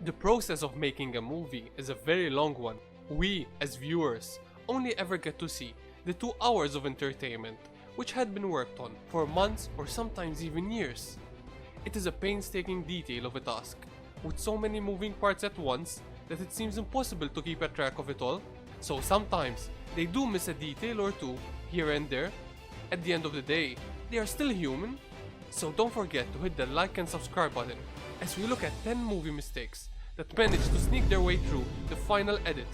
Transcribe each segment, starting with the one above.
The process of making a movie is a very long one. We, as viewers, only ever get to see the 2 hours of entertainment, which had been worked on for months or sometimes even years. It is a painstaking detail of a task, with so many moving parts at once that it seems impossible to keep a track of it all. So sometimes they do miss a detail or two here and there. At the end of the day, they are still human. So don't forget to hit the like and subscribe button as we look at 10 movie mistakes that managed to sneak their way through the final edit.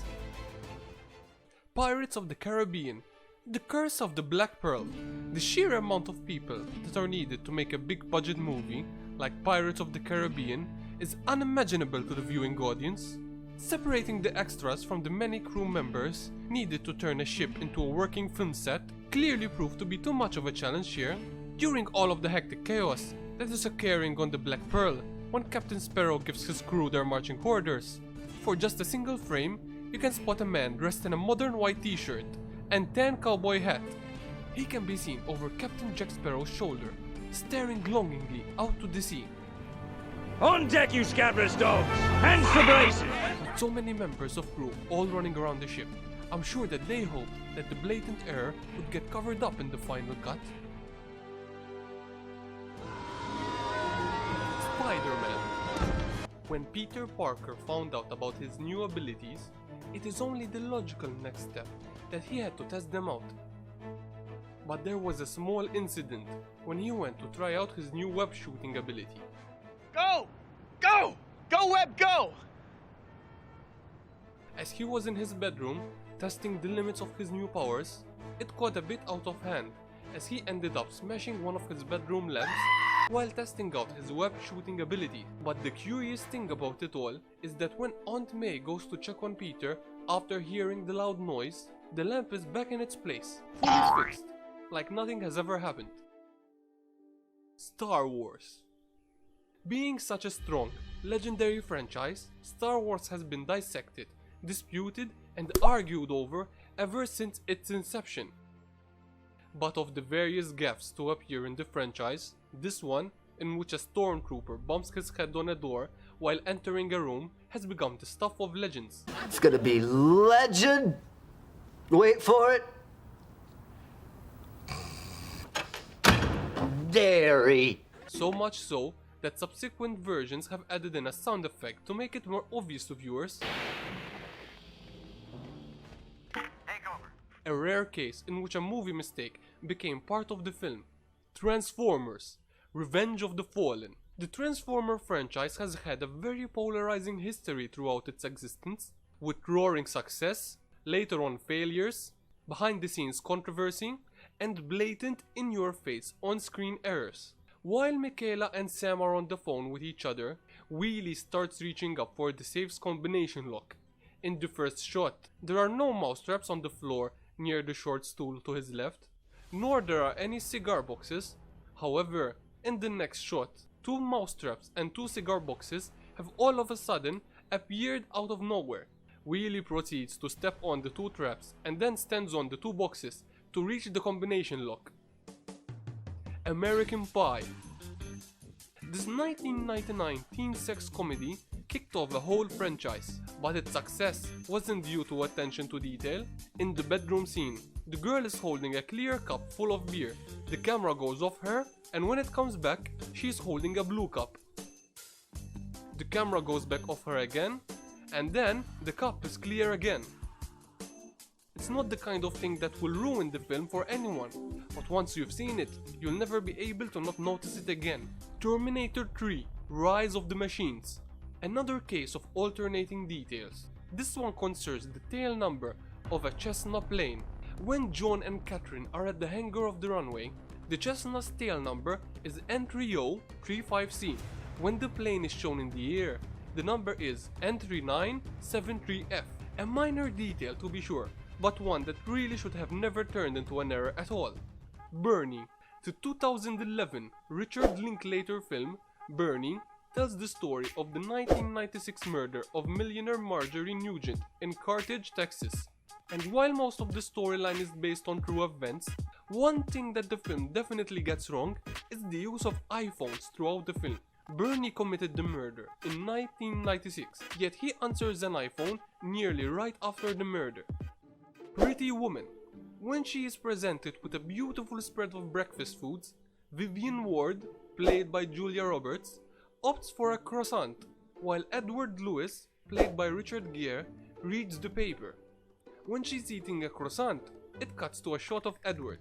Pirates of the Caribbean, The Curse of the Black Pearl. The sheer amount of people that are needed to make a big budget movie like Pirates of the Caribbean is unimaginable to the viewing audience. Separating the extras from the many crew members needed to turn a ship into a working film set clearly proved to be too much of a challenge here. During all of the hectic chaos that is occurring on the Black Pearl, when Captain Sparrow gives his crew their marching orders, for just a single frame, you can spot a man dressed in a modern white t-shirt and tan cowboy hat. He can be seen over Captain Jack Sparrow's shoulder, staring longingly out to the sea. On deck, you scabrous dogs! Hands to braces! With so many members of crew all running around the ship, I'm sure that they hoped that the blatant error would get covered up in the final cut. Spider-Man. When Peter Parker found out about his new abilities, it is only the logical next step that he had to test them out. But there was a small incident when he went to try out his new web shooting ability. Go! Go! Go, Web, go! As he was in his bedroom testing the limits of his new powers, it got a bit out of hand as he ended up smashing one of his bedroom lamps while testing out his web shooting ability. But the curious thing about it all is that when Aunt May goes to check on Peter after hearing the loud noise, the lamp is back in its place, fully fixed, like nothing has ever happened. Star Wars. Being such a strong, legendary franchise, Star Wars has been dissected, disputed and argued over ever since its inception. But of the various gaffes to appear in the franchise, this one, in which a stormtrooper bumps his head on a door while entering a room, has become the stuff of legends. It's gonna be legend. Wait for it. Dairy. So much so that subsequent versions have added in a sound effect to make it more obvious to viewers. A rare case in which a movie mistake became part of the film. Transformers, Revenge of the Fallen. The Transformer franchise has had a very polarizing history throughout its existence, with roaring success, later on failures, behind the scenes controversy, and blatant in-your-face on-screen errors. While Michaela and Sam are on the phone with each other, Wheelie starts reaching up for the safe's combination lock. In the first shot, there are no mousetraps on the floor near the short stool to his left, nor there are any cigar boxes. However, in the next shot, 2 mousetraps and 2 cigar boxes have all of a sudden appeared out of nowhere. Wheelie proceeds to step on the 2 traps and then stands on the 2 boxes to reach the combination lock. American Pie. This 1999 teen sex comedy kicked off a whole franchise, but its success wasn't due to attention to detail. In the bedroom scene, the girl is holding a clear cup full of beer. The camera goes off her, and when it comes back, she is holding a blue cup. The camera goes back off her again, and then the cup is clear again. It's not the kind of thing that will ruin the film for anyone, but once you've seen it, you'll never be able to not notice it again. Terminator 3, Rise of the Machines. Another case of alternating details. This one concerns the tail number of a Cessna plane. When John and Catherine are at the hangar of the runway, the Cessna's tail number is N3035C. When the plane is shown in the air, the number is N3973F. A minor detail to be sure, but one that really should have never turned into an error at all. Bernie. The 2011 Richard Linklater film, Bernie, tells the story of the 1996 murder of millionaire Marjorie Nugent in Carthage, Texas. And while most of the storyline is based on true events, one thing that the film definitely gets wrong is the use of iPhones throughout the film. Bernie committed the murder in 1996, yet he answers an iPhone nearly right after the murder. Pretty Woman. When she is presented with a beautiful spread of breakfast foods, Vivian Ward, played by Julia Roberts, opts for a croissant, while Edward Lewis, played by Richard Gere, reads the paper. When she's eating a croissant, it cuts to a shot of Edward,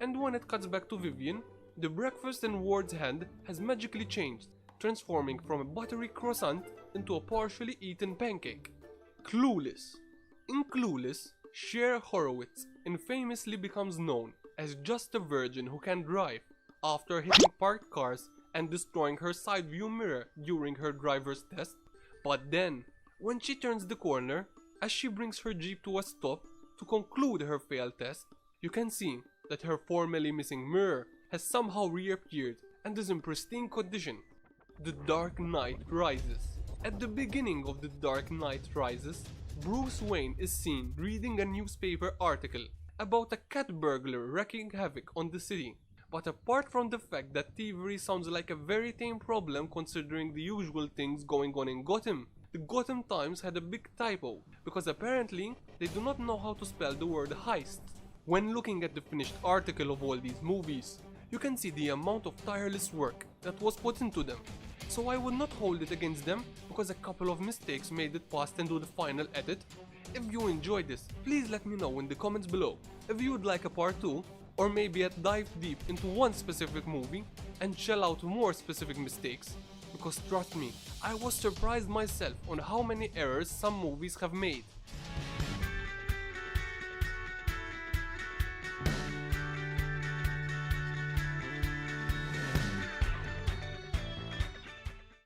and when it cuts back to Vivian, the breakfast in Ward's hand has magically changed, transforming from a buttery croissant into a partially eaten pancake. Clueless. In Clueless, Cher Horowitz infamously becomes known as just a virgin who can drive after hitting parked cars and destroying her side view mirror during her driver's test. But then, when she turns the corner, as she brings her Jeep to a stop to conclude her failed test, you can see that her formerly missing mirror has somehow reappeared and is in pristine condition. The Dark Knight Rises. At the beginning of The Dark Knight Rises, Bruce Wayne is seen reading a newspaper article about a cat burglar wreaking havoc on the city. But apart from the fact that thievery sounds like a very tame problem considering the usual things going on in Gotham, the Gotham Times had a big typo, because apparently they do not know how to spell the word heist. When looking at the finished article of all these movies, you can see the amount of tireless work that was put into them. So I would not hold it against them because a couple of mistakes made it past into the final edit. If you enjoyed this, please let me know in the comments below. If you would like a part 2, or maybe a dive deep into one specific movie and shell out more specific mistakes. Because trust me, I was surprised myself on how many errors some movies have made.